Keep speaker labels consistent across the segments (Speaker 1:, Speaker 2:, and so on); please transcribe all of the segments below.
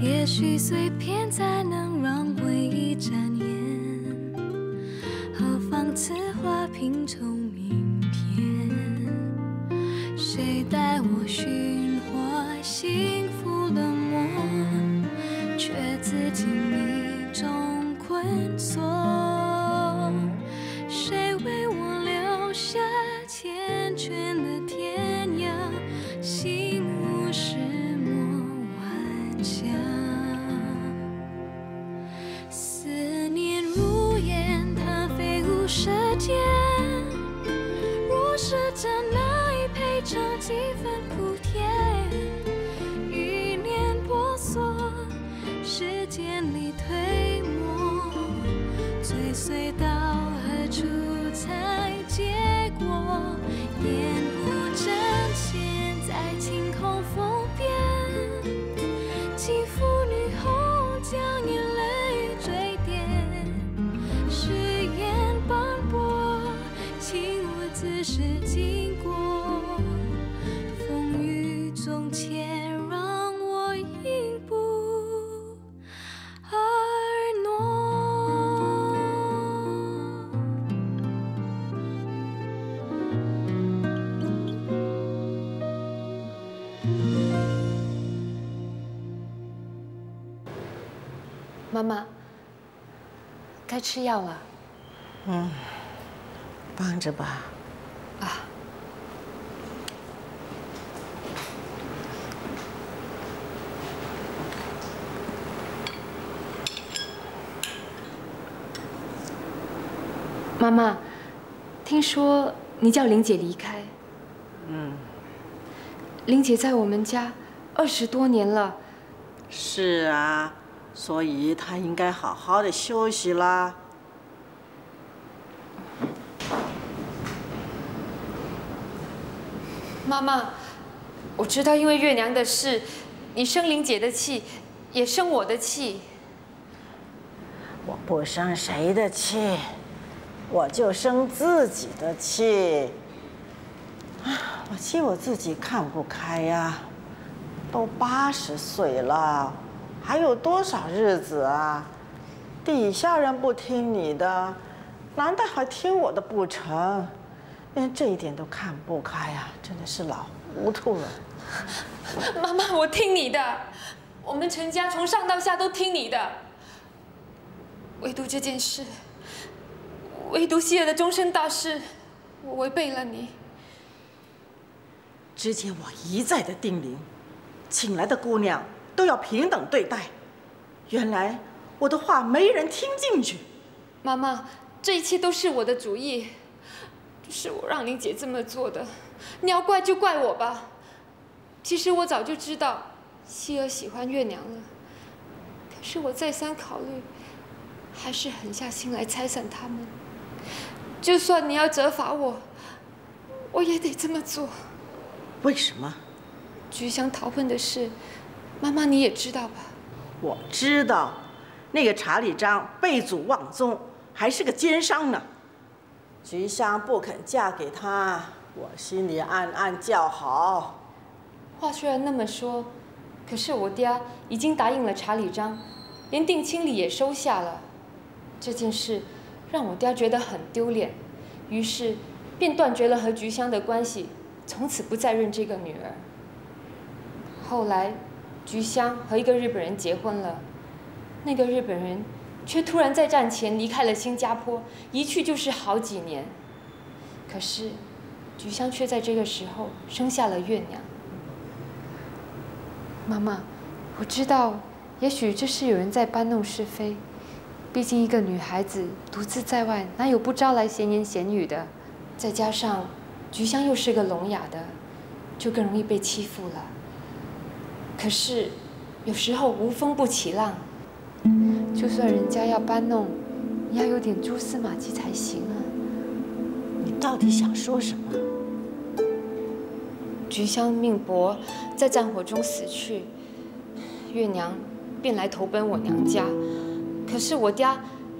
Speaker 1: 也许碎片才能让回忆展颜，何妨此花拼凑明天？谁带我寻获幸福的梦，却自经一种困锁？谁为我留下缱绻的天涯？心无石墨晚霞，思念如烟，它飞舞舌尖。若是真爱配上几分苦甜，欲念婆娑，时间里推磨，追随到何处才结果？烟雾正现在晴空风边，轻抚女后将眼泪坠点，誓言斑驳，请我自是经过，风雨中且让我一步而挪。
Speaker 2: 妈妈，该吃药了。
Speaker 3: 帮着吧。
Speaker 2: 啊，妈妈，听说你叫玲姐离开。玲姐在我们家20多年了。
Speaker 3: 是啊，所以她应该好好的休息啦。
Speaker 2: 妈妈，我知道因为月娘的事，你生玲姐的气，也生我的气。
Speaker 3: 我不生谁的气，我就生自己的气。我气我自己看不开呀，都80岁了，还有多少日子啊？底下人不听你的，难道还听我的不成？连这一点都看不开呀，真的是老糊涂了。
Speaker 2: 妈妈，我听你的，我们陈家从上到下都听你的，唯独这件事，唯独希儿的终身大事，我违背了你。
Speaker 3: 之前我一再的叮咛，请来的姑娘都要平等对待，原来我的话没人听进去。
Speaker 2: 妈妈，这一切都是我的主意，是我让玲姐这么做的，你要怪就怪我吧。其实我早就知道希儿喜欢月娘了，可是我再三考虑，还是狠下心来拆散他们。就算你要责罚我，我也得这么做。
Speaker 3: 为什么？
Speaker 2: 菊香逃婚的事，妈妈你也知道吧？
Speaker 3: 我知道，那个查理章背祖忘宗，还是个奸商呢。菊香不肯嫁给他，我心里暗暗叫好。
Speaker 2: 话虽然那么说，可是我爹已经答应了查理章，连定亲礼也收下了。这件事让我爹觉得很丢脸，于是便断绝了和菊香的关系，从此不再认这个女儿。后来，菊香和一个日本人结婚了，那个日本人却突然在战前离开了新加坡，一去就是好几年。可是，菊香却在这个时候生下了月娘。妈妈，我知道，也许这是有人在搬弄是非。毕竟一个女孩子独自在外，哪有不招来闲言闲语的？再加上菊香又是个聋哑的，就更容易被欺负了。可是，有时候无风不起浪，就算人家要搬弄，也要有点蛛丝马迹才行啊。
Speaker 3: 你到底想说什么？
Speaker 2: 菊香命薄，在战火中死去，月娘便来投奔我娘家。可是我爹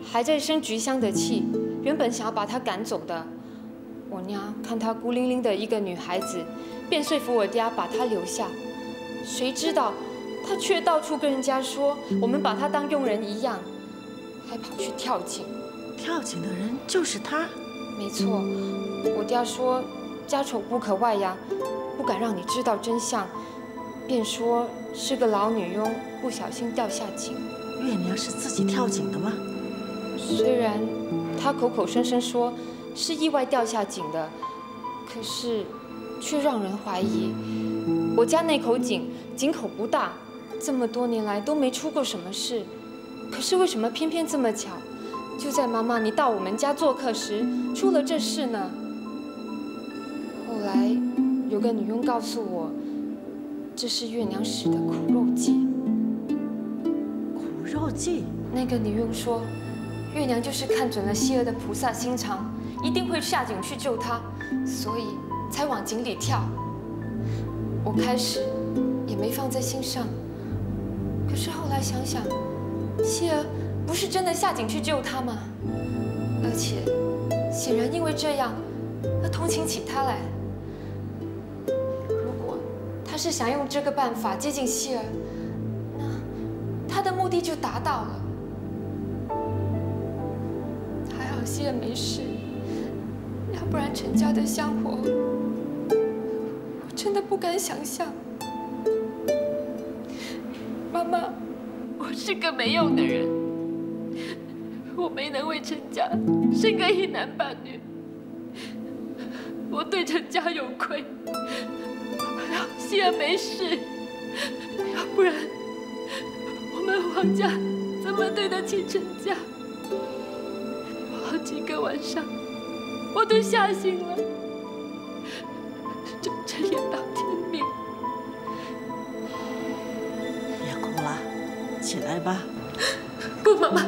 Speaker 2: 还在生菊香的气，原本想要把她赶走的。我娘看她孤零零的一个女孩子，便说服我爹把她留下。谁知道他却到处跟人家说我们把他当佣人一样，还跑去跳井。
Speaker 3: 跳井的人就是他？
Speaker 2: 没错，我爹说家丑不可外扬，不敢让你知道真相，便说是个老女佣不小心掉下井。
Speaker 3: 月娘是自己跳井的吗？
Speaker 2: 虽然她口口声声说是意外掉下井的，可是却让人怀疑。我家那口井口不大，这么多年来都没出过什么事，可是为什么偏偏这么巧，就在妈妈你到我们家做客时出了这事呢？后来有个女佣告诉我，这是月娘使的苦肉计。
Speaker 3: 苦肉计？
Speaker 2: 那个女佣说，月娘就是看准了希儿的菩萨心肠，一定会下井去救她，所以才往井里跳。我开始也没放在心上，可是后来想想，希儿不是真的下井去救她吗？而且显然因为这样而同情起她来。如果她是想用这个办法接近希儿，那她的目的就达到了。还好希儿没事，要不然陈家的香火，我真的不敢想象。妈妈，我是个没用的人，我没能为陈家生个一男半女，我对陈家有愧。还好希儿没事，要不然我们王家怎么对得起陈家？好几个晚上，我都吓醒了，睁眼到天明。
Speaker 3: 别哭了，起来吧。
Speaker 2: 不，妈妈，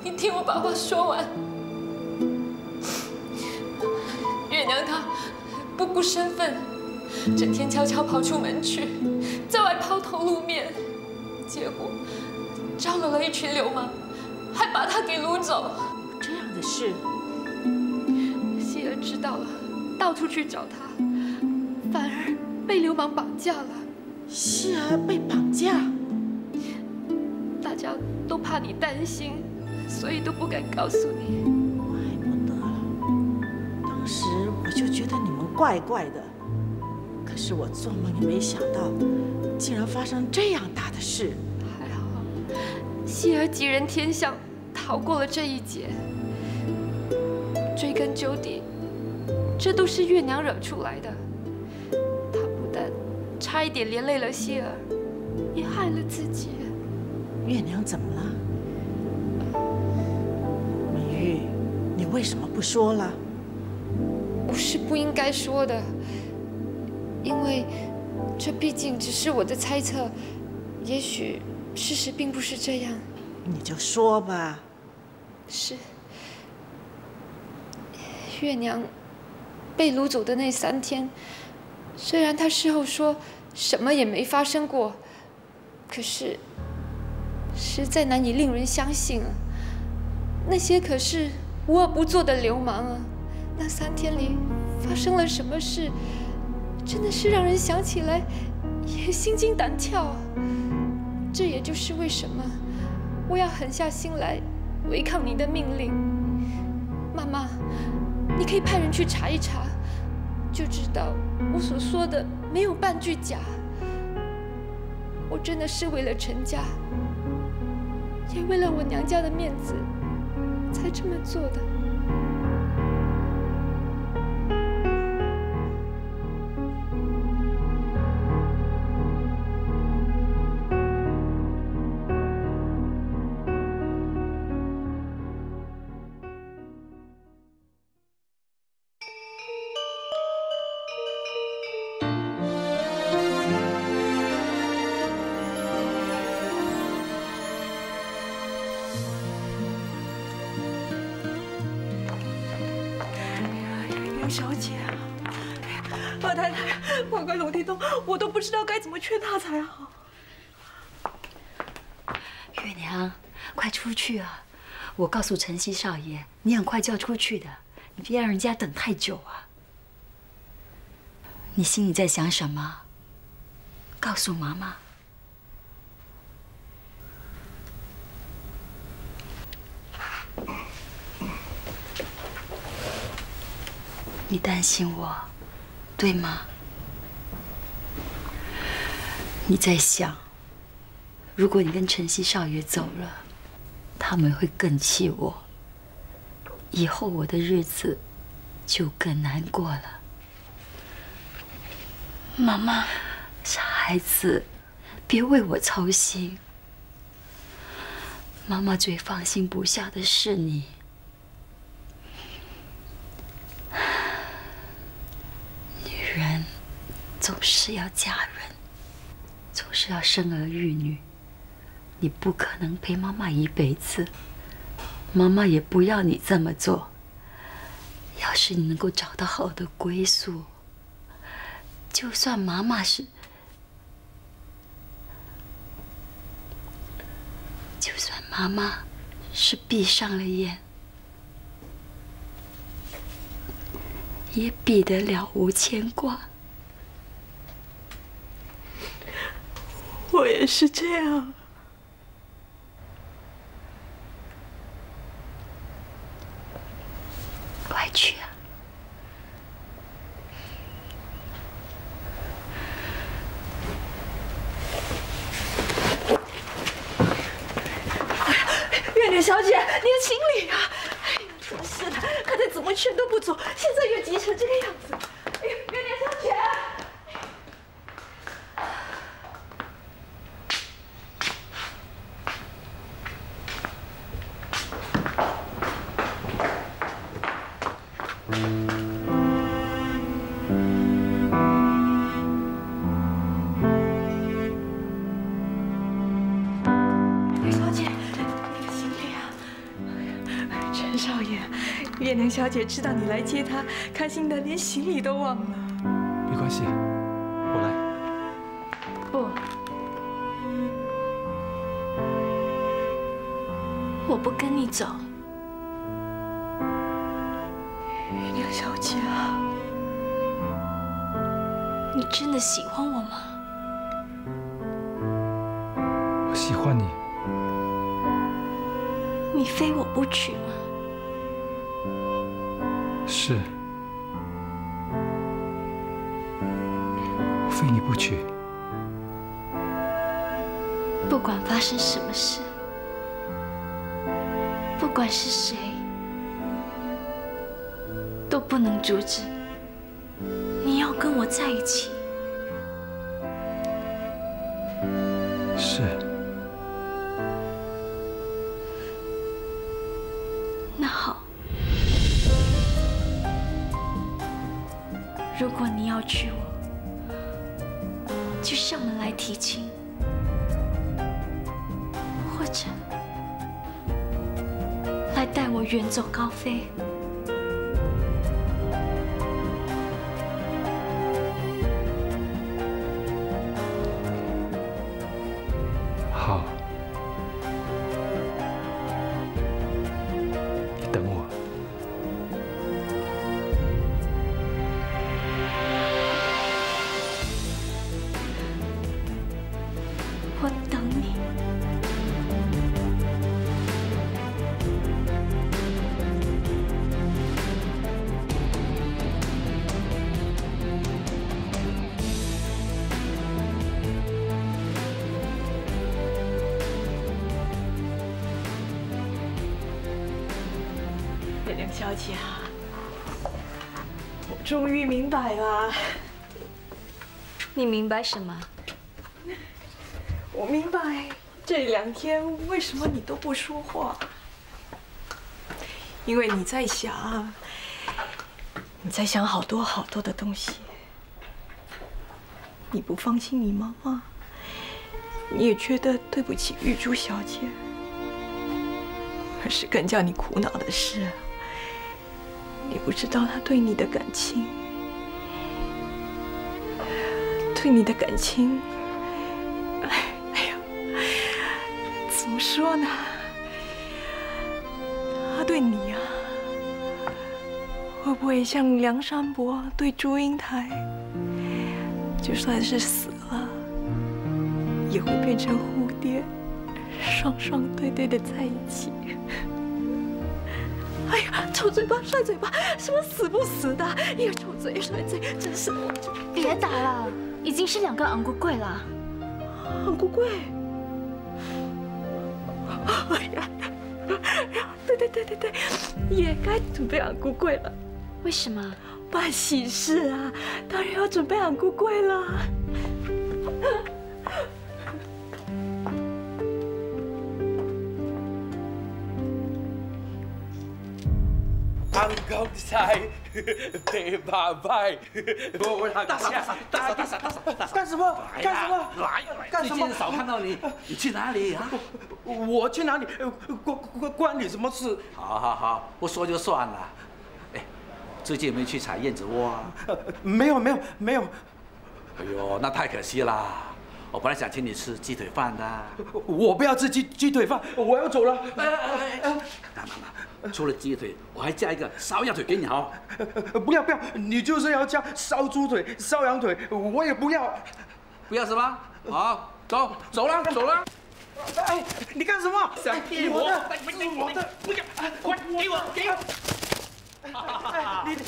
Speaker 2: 你听我把话说完。月娘她不顾身份，整天悄悄跑出门去，在外抛头露面，结果招惹了一群流氓，还把她给掳走。
Speaker 3: 这样的事，
Speaker 2: 希儿知道了，到处去找他，反而被流氓绑架了。
Speaker 3: 希儿被绑架？
Speaker 2: 大家都怕你担心，所以都不敢告诉你。
Speaker 3: 怪不得了，当时我就觉得你们怪怪的，可是我做梦也没想到，竟然发生这样大的事。
Speaker 2: 还好，希儿吉人天相，逃过了这一劫。追根究底，这都是月娘惹出来的。她不但差一点连累了希儿，也害了自己。
Speaker 3: 月娘怎么了？美玉，你为什么不说了？
Speaker 2: 我是不应该说的，因为这毕竟只是我的猜测，也许事实并不是这样。
Speaker 3: 你就说吧。
Speaker 2: 是。月娘被掳走的那3天，虽然她事后说什么也没发生过，可是实在难以令人相信啊！那些可是无恶不作的流氓啊！那3天里发生了什么事，真的是让人想起来也心惊胆跳啊！这也就是为什么我要狠下心来违抗你的命令。妈妈，你可以派人去查一查，就知道我所说的没有半句假。我真的是为了陈家，也为了我娘家的面子，才这么做的。
Speaker 4: 小姐，老太太，快快龙天东，我都不知道该怎么劝他才好。
Speaker 5: 月娘，快出去啊！我告诉晨曦少爷，你很快就要出去的，你别让人家等太久啊。你心里在想什么？告诉妈妈。你担心我，对吗？你在想，如果你跟晨曦少爷走了，他们会更气我，以后我的日子就更难过了。
Speaker 1: 妈妈，
Speaker 5: 傻孩子，别为我操心。妈妈最放心不下的是你。女人总是要嫁人，总是要生儿育女。你不可能陪妈妈一辈子，妈妈也不要你这么做。要是你能够找到好的归宿，就算妈妈是闭上了眼，也比得了无牵挂。
Speaker 4: 我也是这样。
Speaker 5: 快去啊！
Speaker 4: 月莲小姐，你的行李啊！哎呀，真是的，刚才怎么劝都不走，现在又急成这个样子。哎呀，月莲小姐。月娘小姐知道你来接她，开心的连行李都忘了。
Speaker 6: 没关系，我来。
Speaker 1: 不，我不跟你走。
Speaker 4: 月娘小姐啊，
Speaker 1: 你真的喜欢我吗？
Speaker 6: 我喜欢你。
Speaker 1: 你非我不娶吗？
Speaker 6: 是，我非你不娶。
Speaker 1: 不管发生什么事，不管是谁，都不能阻止你要跟我在一起。
Speaker 6: 是。
Speaker 1: 那好。如果你要娶我，就上门来提亲，或者来带我远走高飞。
Speaker 6: 好，你等我。
Speaker 1: 我等你。
Speaker 4: 月亮小姐啊，我终于明白了。
Speaker 1: 你明白什么？
Speaker 4: 我明白这2天为什么你都不说话，因为你在想，好多好多的东西。你不放心你妈妈，你也觉得对不起玉珠小姐，可是更叫你苦恼的是，你不知道她对你的感情，怎么说呢？他对你啊，会不会像梁山伯对祝英台，就算是死了，也会变成蝴蝶，双双对对的在一起？哎呀，臭嘴巴、帅嘴巴，什么死不死的，一个臭嘴、帅嘴，真是。
Speaker 1: 别打了，已经是2个昂贵贵了。
Speaker 4: 昂贵贵。哎呀，对，也该准备昂贵贵了。
Speaker 1: 为什么？
Speaker 4: 办喜事啊，当然要准备昂贵贵了。
Speaker 7: 昂公仔，别拜拜，我大嫂，干什么？
Speaker 8: 最近少看到你，你去哪里啊？
Speaker 7: 我去哪里？关你什么事？
Speaker 8: 好，不说就算了。哎，最近有没有去采燕子窝啊？
Speaker 7: 没有。
Speaker 8: 哎呦，那太可惜啦！我本来想请你吃鸡腿饭的。
Speaker 7: 我不要吃鸡腿饭，我要走了。
Speaker 8: 妈，除了鸡腿，我还加一个烧鸭腿给你好。
Speaker 7: 不要，你就是要加烧猪腿、烧羊腿，我也不要。
Speaker 8: 不要是吧？好，走了。
Speaker 7: 哎，你干什么？
Speaker 8: 想骗我？
Speaker 7: 我的，不要，快给我！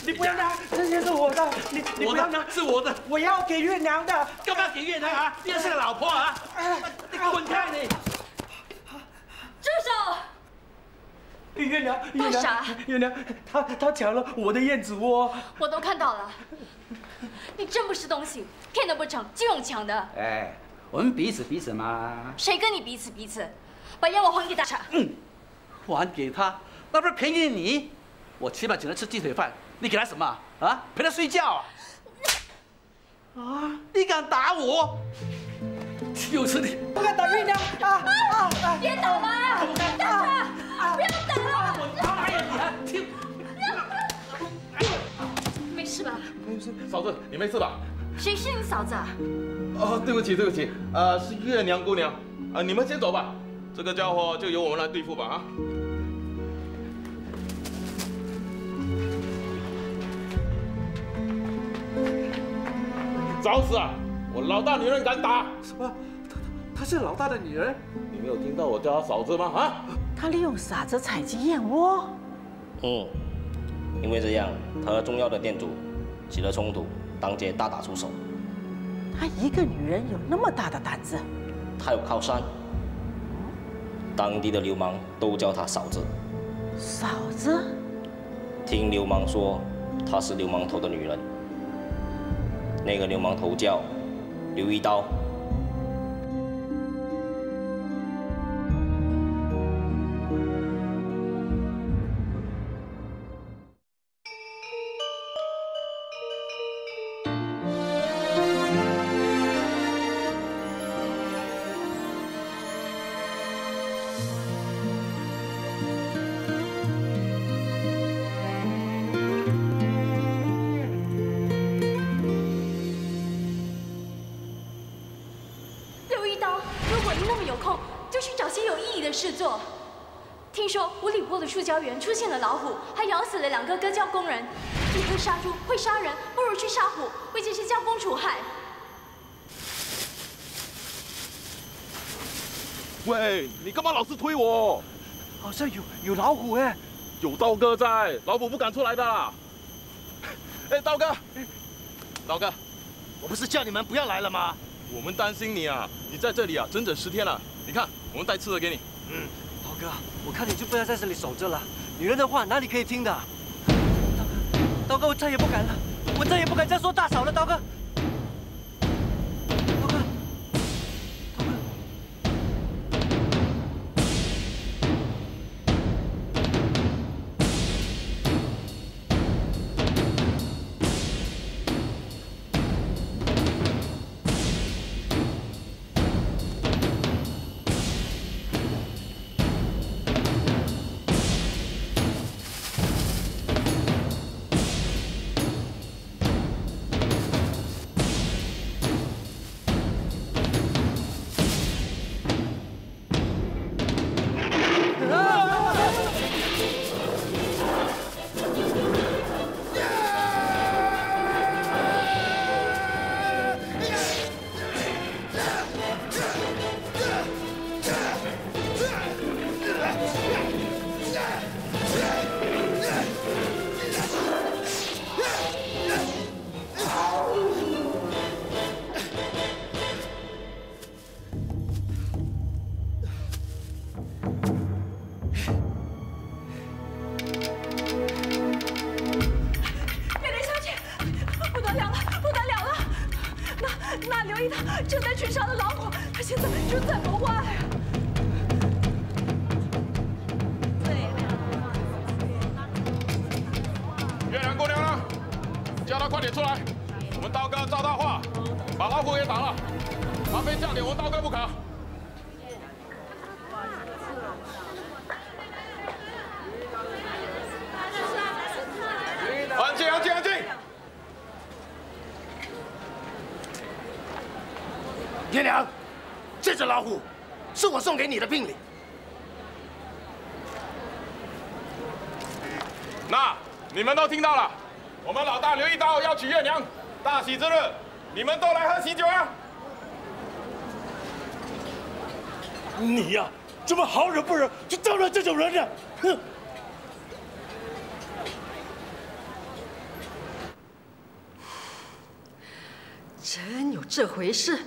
Speaker 7: 你不要拿，这些是我的，你不要拿，
Speaker 8: 是我的，
Speaker 7: 我要给月娘的。
Speaker 8: 干嘛给月娘啊？又是个老婆啊！你滚开你！
Speaker 1: 住手！
Speaker 7: 月娘，
Speaker 1: 大傻！
Speaker 7: 月娘，他抢了我的燕子窝。
Speaker 1: 我都看到了，你真不是东西，骗得不成就用抢的。
Speaker 8: 哎，我们彼此嘛。
Speaker 1: 谁跟你彼此？把燕窝还给大傻。
Speaker 8: 还给他，那不是便宜你？我起码请他吃鸡腿饭，你给他什么啊？陪他睡觉啊？你敢打我？就是你！
Speaker 7: 不敢打月娘啊！
Speaker 1: 别打了，大傻，不要打了！
Speaker 8: 我打哪有你啊？听，
Speaker 1: 没事吧？
Speaker 7: 没事，
Speaker 9: 嫂子，你没事吧？
Speaker 1: 谁是你嫂子啊？
Speaker 9: 哦，对不起，是月娘姑娘。你们先走吧，这个家伙就由我们来对付吧啊！找死啊！我老大女人敢打？
Speaker 7: 什么？她是老大的女人？
Speaker 9: 你没有听到我叫她嫂子吗？啊！
Speaker 3: 他利用傻子采集燕窝。
Speaker 10: 因为这样，他和重要的店主起了冲突，当街大打出手。
Speaker 3: 她一个女人有那么大的胆子？
Speaker 10: 他有靠山，当地的流氓都叫她嫂子。
Speaker 3: 嫂子？
Speaker 10: 听流氓说，她是流氓头的女人。那个流氓头叫刘一刀。
Speaker 1: 事做。听说五里坡的树胶园出现了老虎，还咬死了2个割胶工人。你会杀猪，会杀人，不如去杀虎，为这些胶工除害。
Speaker 9: 喂，你干嘛老是推我？
Speaker 7: 好像有老虎哎，
Speaker 9: 有刀哥在，老虎不敢出来的啦。哎，刀哥，
Speaker 11: 我不是叫你们不要来了吗？
Speaker 9: 我们担心你啊，你在这里啊整整10天了。你看，我们带吃的给你。
Speaker 11: 刀哥，我看你就不要在这里守着了，女人的话哪里可以听的？刀哥，我再也不敢了，我再也不敢再说大嫂了，刀哥。
Speaker 4: 什么话呀？
Speaker 9: 月亮姑娘呢？叫她快点出来！我们道哥照大话，把老虎给打了，她非嫁给我们道哥不可。安静，安静，安静！
Speaker 12: 月亮，这只老虎是我送给你的聘礼。
Speaker 9: 那你们都听到了，我们老大刘一刀要娶月娘，大喜之日，你们都来喝喜酒啊！
Speaker 12: 你呀，怎么好忍不忍，就招惹这种人呢？哼！
Speaker 4: 真有这回事？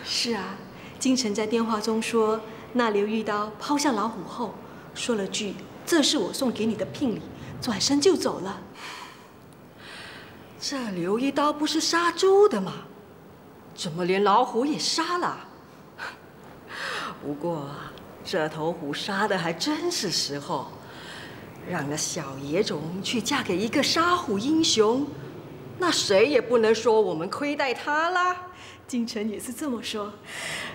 Speaker 4: 是啊，京城在电话中说，那刘玉刀抛下老虎后，说了句“这是我送给你的聘礼”，转身就走了。这刘一刀不是杀猪的吗？怎么连老虎也杀了？不过这头虎杀的还真是时候，让那小野种去嫁给一个杀虎英雄。那谁也不能说我们亏待他啦。京城也是这么说，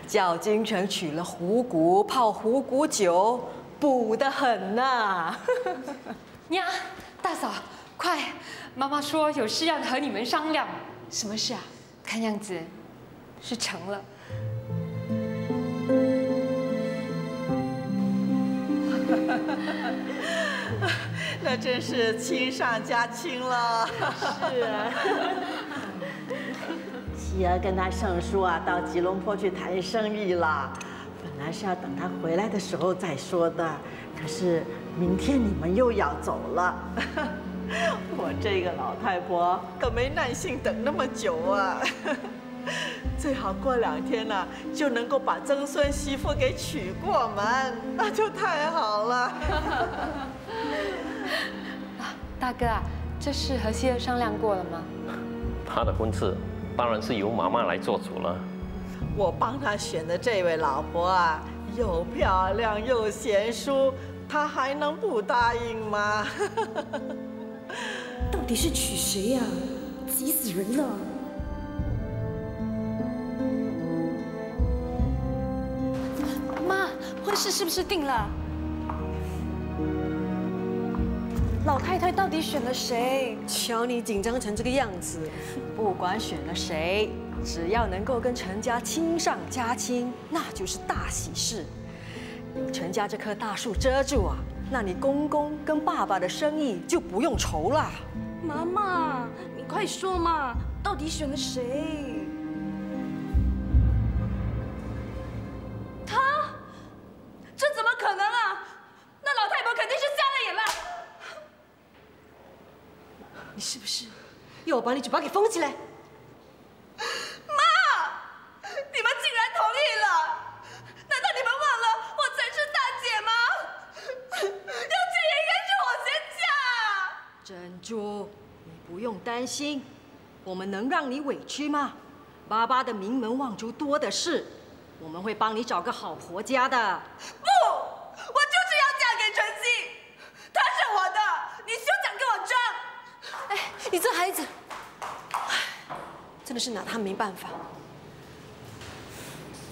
Speaker 4: 叫京城取了虎骨泡虎骨酒，补得很呐。
Speaker 2: 娘，大嫂，快！妈妈说有事要和你们商量。什么事啊？看样子是成了。
Speaker 3: 那真是亲上加亲了。
Speaker 4: 是啊。
Speaker 3: 喜儿跟他盛叔啊，到吉隆坡去谈生意了。本来是要等他回来的时候再说的，可是明天你们又要走了。我这个老太婆可没耐性等那么久啊。最好过2天呢，就能够把曾孙媳妇给娶过门，那就太好了。
Speaker 2: 大哥啊，这事和希儿商量过了吗？
Speaker 13: 他的婚事当然是由妈妈来做主了。
Speaker 3: 我帮他选的这位老婆啊，又漂亮又贤淑，他还能不答应吗？
Speaker 14: 到底是娶谁呀？急死人了！
Speaker 1: 妈，婚事是不是定了？老太太到底选了谁？
Speaker 4: 瞧你紧张成这个样子，不管选了谁，只要能够跟陈家亲上加亲，那就是大喜事。有陈家这棵大树遮住啊，那你公公跟爸爸的生意就不用愁啦。
Speaker 14: 妈妈，你快说嘛，到底选了谁？
Speaker 1: 他？这怎么可能啊？那老太婆肯定是瞎了眼了。
Speaker 4: 你是不是要我把你嘴巴给封起来？
Speaker 1: 妈，你们竟然同意了？难道你们忘了我才是大姐吗？要嫁也应该是我先嫁。
Speaker 4: 珍珠，你不用担心，我们能让你委屈吗？爸爸的名门望族多的是，我们会帮你找个好婆家的。
Speaker 1: 不，我就是要嫁给陈曦，她是我的，你休想跟我争。
Speaker 4: 哎，你这孩子，真的是拿他没办法。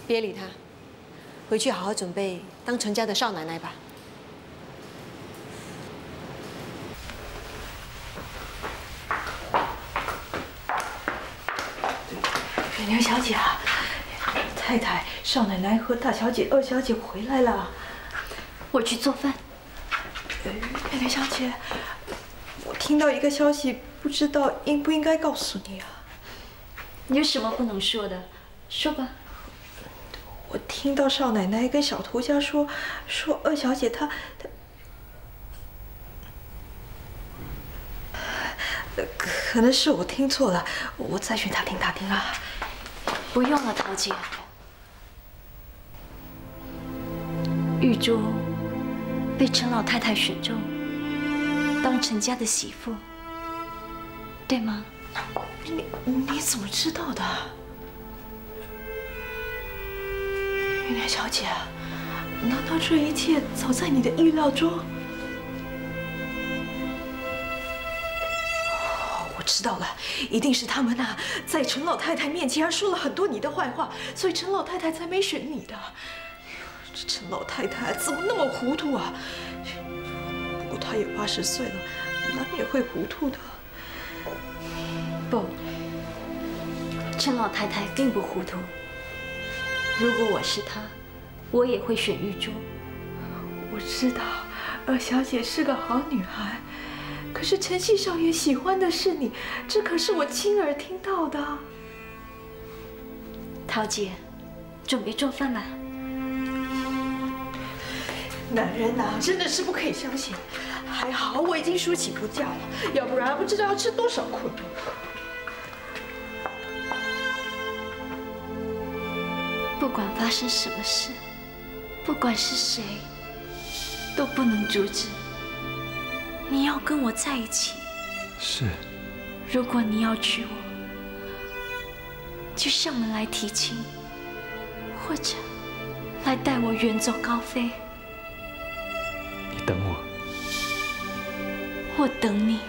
Speaker 4: 别理他，回去好好准备当陈家的少奶奶吧。
Speaker 15: 刘小姐啊，太太、少奶奶和大小姐、二小姐回来了。
Speaker 5: 我去做饭。
Speaker 15: 刘小姐，我听到一个消息，不知道应不应该告诉你啊？
Speaker 5: 你有什么不能说的？说吧。
Speaker 15: 我听到少奶奶跟小涂家说二小姐她可能是我听错了，我再去打听打听啊。
Speaker 5: 不用了，桃姐。玉珠被陈老太太选中，当陈家的媳妇，对吗？
Speaker 15: 你怎么知道的？玉莲小姐，难道这一切早在你的意料中？我知道了，一定是他们呐，在陈老太太面前说了很多你的坏话，所以陈老太太才没选你的。这陈老太太怎么那么糊涂啊？不过她也80岁了，难免会糊涂的。
Speaker 5: 不，陈老太太并不糊涂。如果我是她，我也会选玉珠。
Speaker 15: 我知道，二小姐是个好女孩。可是陈系少爷喜欢的是你，这可是我亲耳听到的。
Speaker 5: 桃姐，准备做饭吧。
Speaker 15: 男人呐，真的是不可以相信。还好我已经梳起不掉了，要不然不知道要吃多少苦。
Speaker 5: 不管发生什么事，不管是谁，都不能阻止。你要跟我在一起。
Speaker 6: 是。
Speaker 5: 如果你要娶我，就上门来提亲，或者来带我远走高飞。
Speaker 6: 你等我。
Speaker 5: 我等你。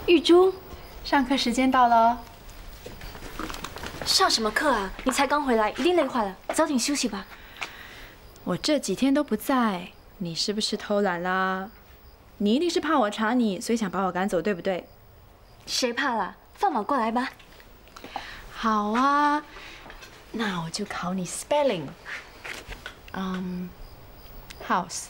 Speaker 5: 玉珠，
Speaker 16: 上课时间到了。
Speaker 5: 上什么课啊？你才刚回来，一定累坏了，早点休息吧。
Speaker 16: 我这几天都不在，你是不是偷懒啦？你一定是怕我查你，所以想把我赶走，对不对？
Speaker 5: 谁怕了？放马过来吧。
Speaker 16: 好啊，那我就考你 spelling。house。
Speaker 5: House。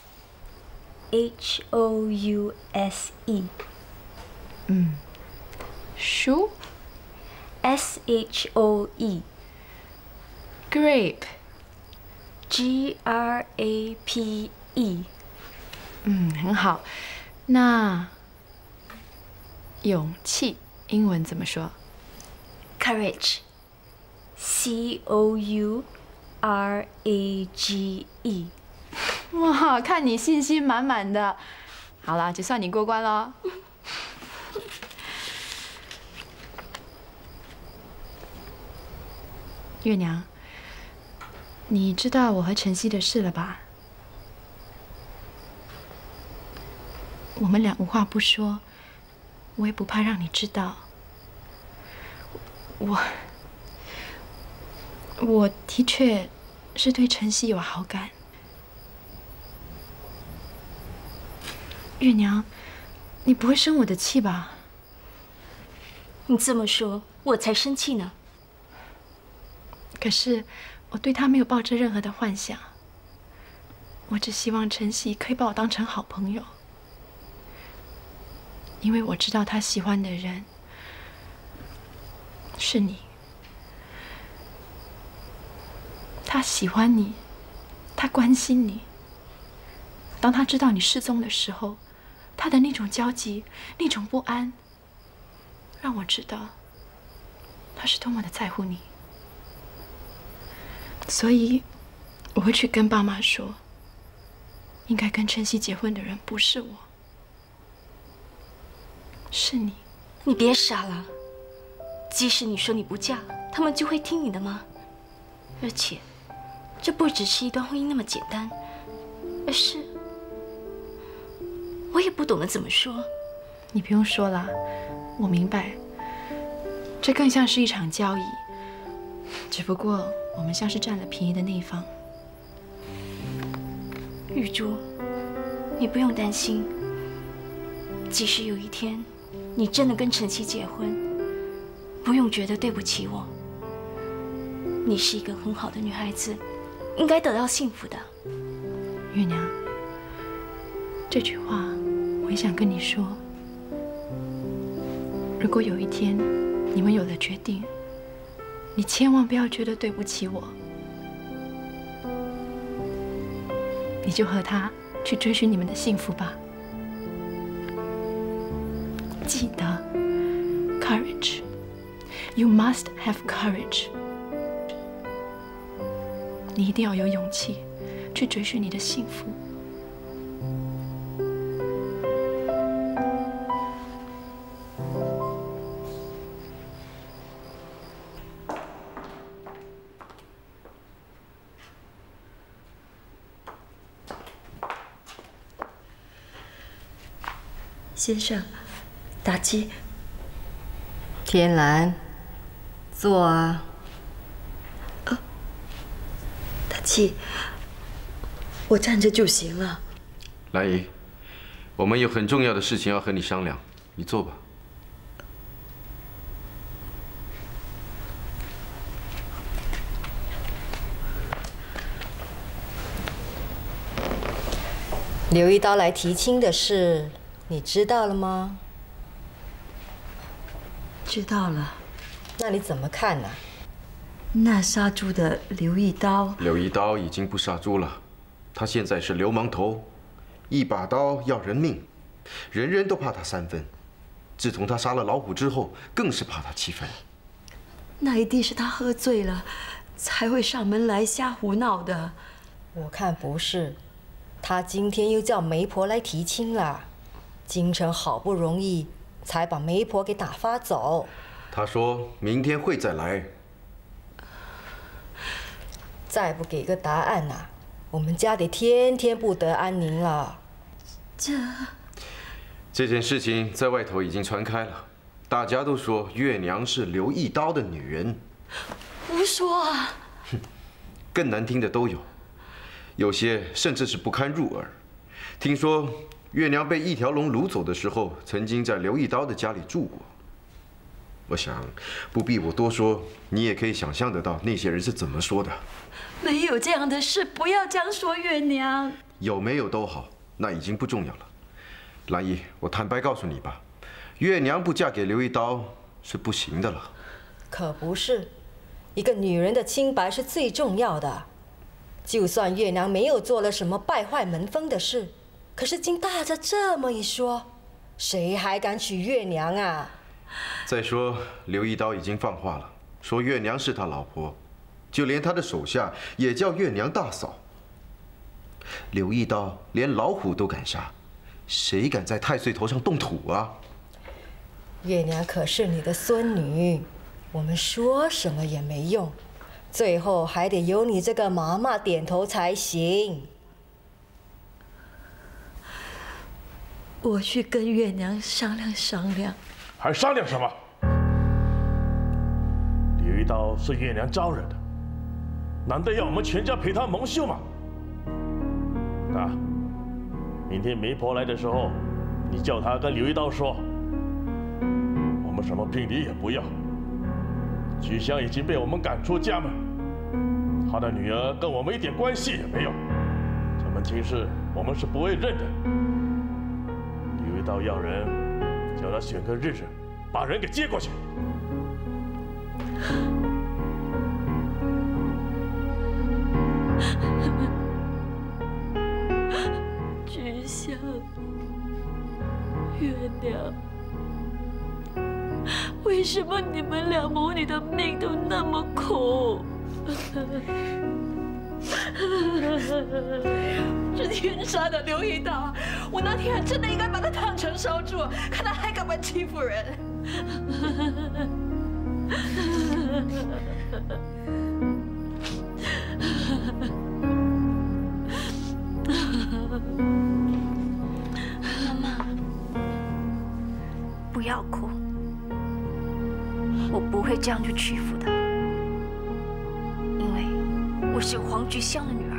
Speaker 16: 书
Speaker 5: SHOE。
Speaker 16: grape。
Speaker 5: GRAPE。
Speaker 16: 很好。那勇气英文怎么说
Speaker 5: ？Courage。COURAGE。
Speaker 16: 哇，看你信心满满的。好了，就算你过关了。月娘，你知道我和晨曦的事了吧？我们俩无话不说，我也不怕让你知道。我的确是对晨曦有好感。月娘，你不会生我的气吧？
Speaker 5: 你这么说，我才生气呢。
Speaker 16: 可是我对他没有抱着任何的幻想，我只希望晨曦可以把我当成好朋友，因为我知道他喜欢的人是你，他喜欢你，他关心你。当他知道你失踪的时候，他的那种焦急，那种不安，让我知道他是多么的在乎你。所以我会去跟爸妈说，应该跟晨曦结婚的人不是我，是你。
Speaker 5: 你别傻了，即使你说你不嫁，他们就会听你的吗？而且，这不只是一段婚姻那么简单，而是……我也不懂得怎么说。
Speaker 16: 你不用说了，我明白。这更像是一场交易，只不过我们像是占了便宜的那一方。
Speaker 5: 玉珠，你不用担心，
Speaker 16: 即使有一天你真的跟陈曦结婚，不用觉得对不起我。你是一个很好的女孩子，应该得到幸福的。
Speaker 2: 月娘，这句话我也想跟你说。如果有一天你们有了决定，你千万不要觉得对不起我，你就和他去追寻你们的幸福吧。记得 ，courage， you must have courage。你一定要有勇气去追寻你的幸福。
Speaker 5: 先生，打击。
Speaker 17: 天蓝，坐啊。
Speaker 5: 大七，我站着就行了。
Speaker 6: 兰姨，我们有很重要的事情要和你商量，你坐吧。
Speaker 17: 刘一刀来提亲的事，你知道了吗？
Speaker 5: 知道了。
Speaker 17: 那你怎么看呢？
Speaker 5: 那杀猪的刘一刀，
Speaker 6: 刘一刀已经不杀猪了，他现在是流氓头，一把刀要人命，人人都怕他3分。自从他杀了老虎之后，更是怕他7分。
Speaker 5: 那一定是他喝醉了，才会上门来瞎胡闹的。
Speaker 17: 我看不是，他今天又叫媒婆来提亲了，京城好不容易才把媒婆给打发走。
Speaker 6: 他说明天会再来。
Speaker 17: 再不给个答案呐，我们家得天天不得安宁了。
Speaker 6: 这件事情在外头已经传开了，大家都说月娘是刘一刀的女人。
Speaker 5: 胡说啊！
Speaker 6: 哼，更难听的都有，有些甚至是不堪入耳。听说月娘被一条龙掳走的时候，曾经在刘一刀的家里住过。我想不必我多说，你也可以想象得到那些人是怎么说的。
Speaker 5: 没有这样的事，不要这样说月娘。
Speaker 6: 有没有都好，那已经不重要了。兰姨，我坦白告诉你吧，月娘不嫁给刘一刀是不行的了。
Speaker 17: 可不是，一个女人的清白是最重要的。就算月娘没有做了什么败坏门风的事，可是经大家这么一说，谁还敢娶月娘啊？
Speaker 6: 再说刘一刀已经放话了，说月娘是他老婆，就连他的手下也叫月娘大嫂。刘一刀连老虎都敢杀，谁敢在太岁头上动土啊？
Speaker 17: 月娘可是你的孙女，我们说什么也没用，最后还得由你这个妈妈点头才行。
Speaker 5: 我去跟月娘商量商量。
Speaker 12: 还商量什么？刘一刀是月娘招惹的，难道要我们全家陪她蒙羞吗？啊，明天媒婆来的时候，你叫她跟刘一刀说，我们什么聘礼也不要。菊香已经被我们赶出家门，她的女儿跟我们一点关系也没有，这门亲事我们是不会认的。刘一刀要人，叫他选个日子，把人给接过去。
Speaker 5: 菊香，月娘，为什么你们俩母女的命都那么苦？
Speaker 15: 这天杀的刘一刀，我那天还真的应该把他当成烧猪，看他还敢不敢欺负人。
Speaker 16: 妈妈，不要哭，我不会这样去屈服的，因为我是黄菊香的女儿。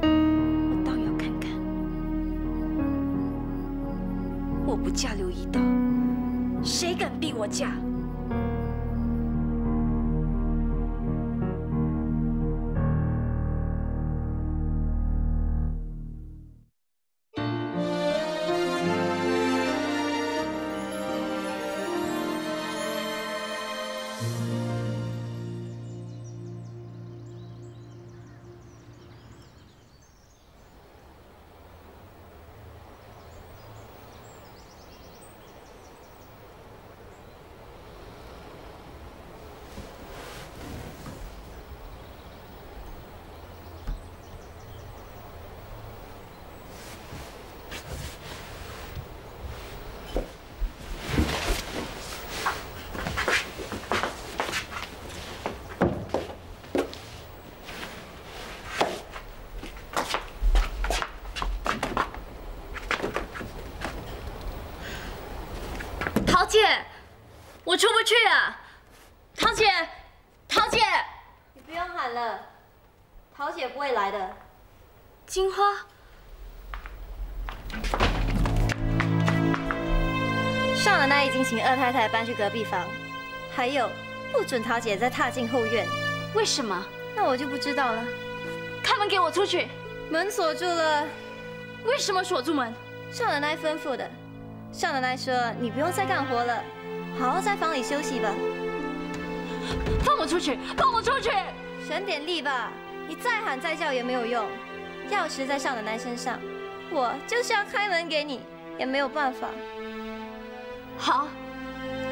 Speaker 16: 我倒要看看
Speaker 14: 不嫁刘一刀，谁敢逼我嫁？
Speaker 1: 桃姐，我出不去啊！桃姐，桃姐，
Speaker 17: 你不用喊了，桃姐不会来的。
Speaker 1: 金花，
Speaker 17: 少奶奶已经请二太太搬去隔壁房，还有不准桃姐再踏进后院。
Speaker 1: 为什么？
Speaker 17: 那我就不知道了。
Speaker 1: 开门给我出去！
Speaker 17: 门锁住了。
Speaker 1: 为什么锁住门？
Speaker 17: 少奶奶吩咐的。少奶奶说：“你不用再干活了，好好在房里休息吧。”
Speaker 1: 放我出去！放我出去！
Speaker 17: 省点力吧，你再喊再叫也没有用。钥匙在少奶奶身上，我就是要开门给你，也没有办法。
Speaker 1: 好，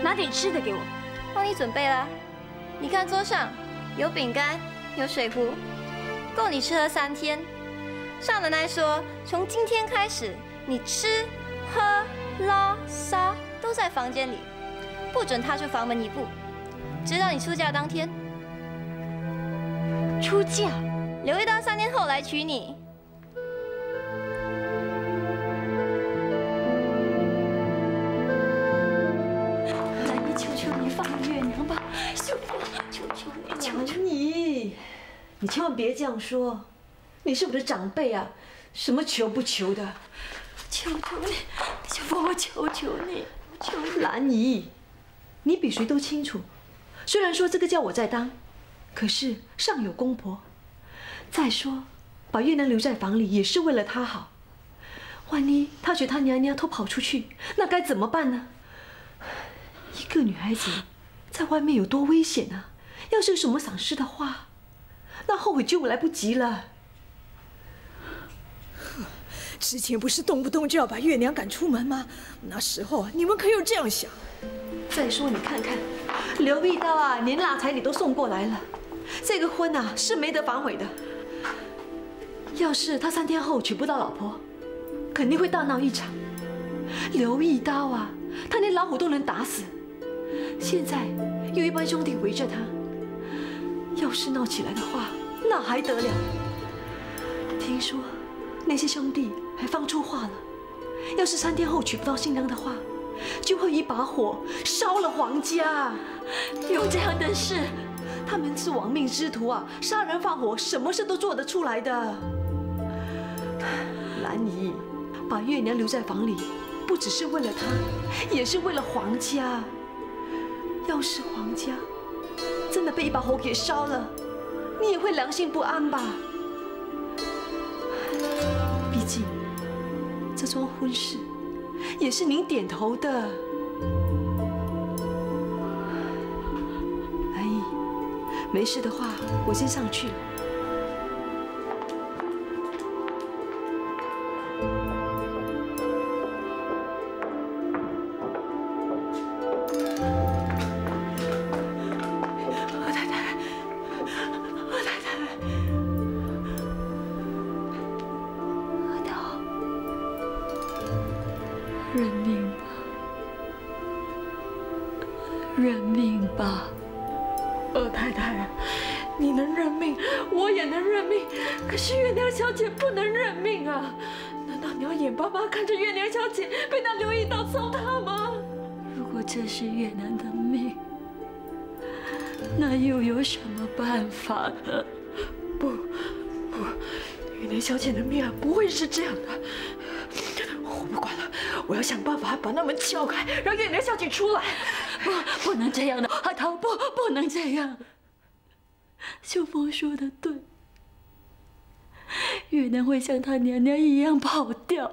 Speaker 1: 拿点吃的给我，
Speaker 17: 帮你准备啦。你看桌上有饼干，有水壶，够你吃喝3天。少奶奶说，从今天开始，你吃、喝、拉、撒都在房间里，不准踏出房门一步，直到你出嫁当天。
Speaker 1: 出嫁？
Speaker 17: 留一刀3天后来娶你。
Speaker 15: 兰姨，求求你放了月娘吧，求求你，求求你，你千万别这样说，你是我的长辈啊，什么求不求的？求求你，小凤，我求求你，求兰姨，你比谁都清楚。虽然说这个叫我在当，可是上有公婆。再说，把月娘留在房里也是为了她好。万一她觉得她娘娘偷跑出去，那该怎么办呢？一个女孩子在外面有多危险啊！要是有什么闪失的话，那后悔就来不及了。
Speaker 18: 之前不是动不动就要把月娘赶出门吗？那时候你们可有这样想？
Speaker 15: 再说你看看，刘一刀啊，连腊彩礼都送过来了，这个婚啊是没得反悔的。要是他3天后娶不到老婆，肯定会大闹一场。刘一刀啊，他连老虎都能打死，现在有一帮兄弟围着他，要是闹起来的话，那还得了？听说那些兄弟还放出话了，要是3天后娶不到新娘的话，就会一把火烧了皇家。有这样的事？他们是亡命之徒啊，杀人放火，什么事都做得出来的。兰姨，把月娘留在房里，不只是为了她，也是为了皇家。要是皇家真的被一把火给烧了，你也会良心不安吧？毕竟这桩婚事也是您点头的。兰姨，没事的话，我先上去了。
Speaker 4: 认命吧，认命吧，
Speaker 15: 二太太，你能认命，我也能认命，可是月娘小姐不能认命啊！难道你要眼巴巴看着月娘小姐被那刘一刀糟蹋吗？
Speaker 4: 如果这是月娘的命，那又有什么办法呢？
Speaker 15: 不，月娘小姐的命啊，不会是这样的。我不管了，我要想办法把那门撬开，让月娘小姐出来。
Speaker 5: 不能这样的，阿桃，不能这样。秀凤说的对，月娘会像她娘娘一样跑掉。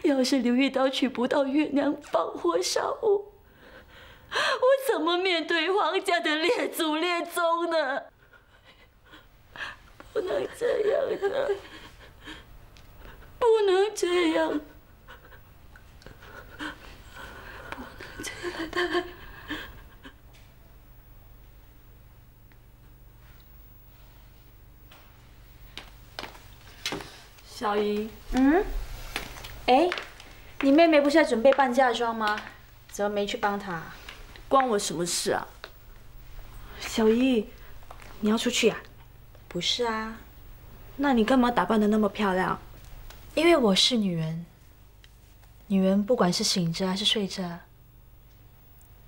Speaker 5: 要是刘玉刀娶不到月娘，放火烧屋，我怎么面对皇家的列祖列宗呢？不能这样的，不能这样，不能这样的。
Speaker 19: 小姨，哎，你妹妹不是在准备办嫁妆吗？怎么没去帮她？
Speaker 5: 关我什么事啊？
Speaker 19: 小姨，你要出去呀？不是啊，那你干嘛打扮得那么漂亮？因为我是女人，女人不管是醒着还是睡着，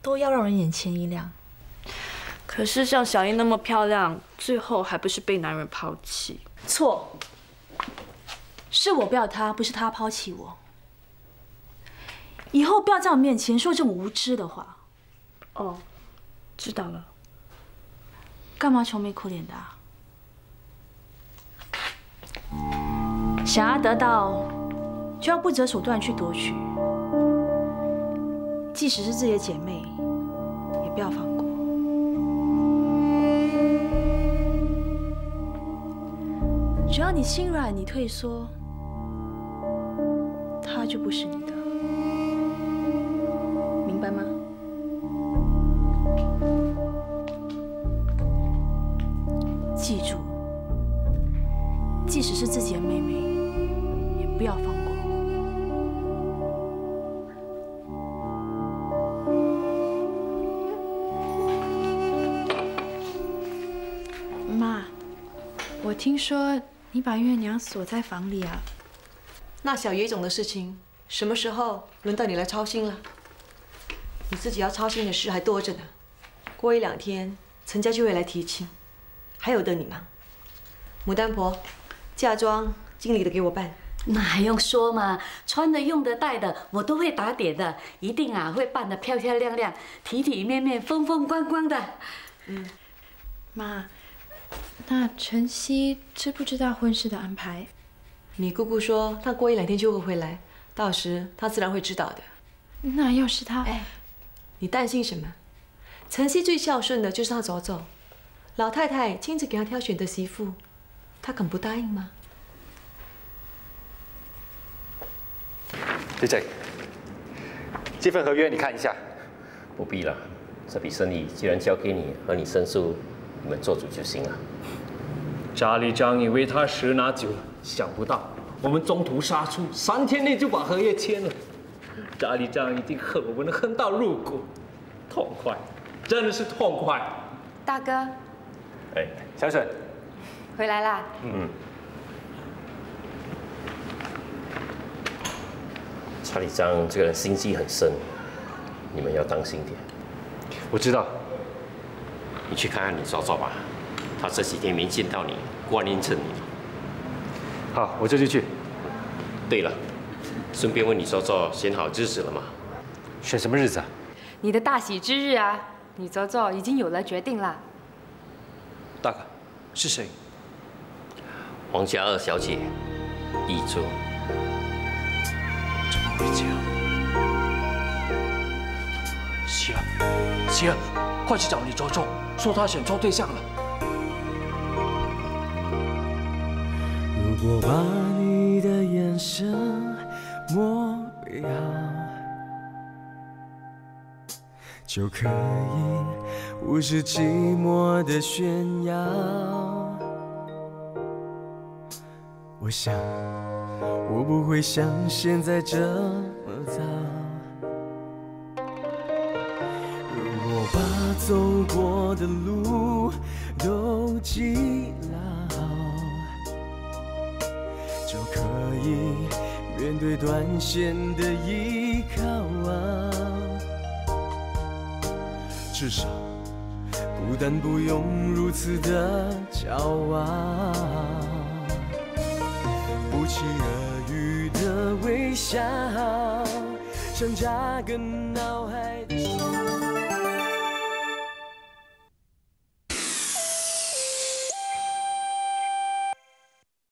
Speaker 19: 都要让人眼前一亮。
Speaker 5: 可是像小英那么漂亮，最后还不是被男人抛弃？
Speaker 19: 错，是我不要她，不是她抛弃我。以后不要在我面前说这种无知的话。
Speaker 5: 哦，知道了。
Speaker 19: 干嘛愁眉苦脸的啊？想要得到，就要不择手段去夺取。即使是自己的姐妹，也不要放过。只要你心软，你退缩，她就不是你的，明白吗？记住，即使是自己的妹妹，也不要放过。
Speaker 16: 妈，我听说你把月娘锁在房里啊。
Speaker 15: 那小野种的事情，什么时候轮到你来操心了？你自己要操心的事还多着呢。过1、2天，陈家就会来提亲。还有的你忙，牡丹婆，嫁妆经理的给我办。
Speaker 5: 那还用说嘛？穿的、用的、戴的，我都会打点的，一定啊会办得漂漂亮亮、体体面面、风风光光的。
Speaker 16: 妈，那晨曦知不知道婚事的安排？
Speaker 15: 你姑姑说，她过1、2天就会回来，到时她自然会知道的。
Speaker 16: 那要是她……
Speaker 15: 你担心什么？晨曦最孝顺的就是她走走。老太太亲自给她挑选的媳妇，她肯不答应吗？
Speaker 13: 对对，
Speaker 10: 这份合约你看一下。不必了，这笔生意既然交给你和你申诉，你们做主就行了。
Speaker 11: 查理章以为他10拿9，想不到我们中途杀出，3天内就把合约签了。查理章一定恨我们恨到入骨，痛快，真的是痛快。
Speaker 2: 大哥，
Speaker 10: 哎，小沈，
Speaker 2: 回来啦。
Speaker 10: 查理章这个人心机很深，你们要当心点。
Speaker 13: 我知道。
Speaker 10: 你去看看你嫂嫂吧，她这几天没见到你，关阴着你。
Speaker 13: 好，我这就去。
Speaker 10: 对了，顺便问你嫂嫂选好日子了吗？
Speaker 13: 选什么日子啊？
Speaker 2: 你的大喜之日啊，你嫂嫂已经有了决定啦。
Speaker 11: 大哥，是谁？
Speaker 10: 王家2小姐，易珠。
Speaker 11: 怎么会这样？喜儿，喜儿，快去找你周周，说他选错对象了。
Speaker 20: 如果把你的眼神模样，就可以无视寂寞的炫耀。我想，我不会像现在这么糟。如果把走过的路都记牢，就可以面对短线的依靠啊。至少孤单不用如此的骄傲。不期而遇的笑，像扎根脑海的。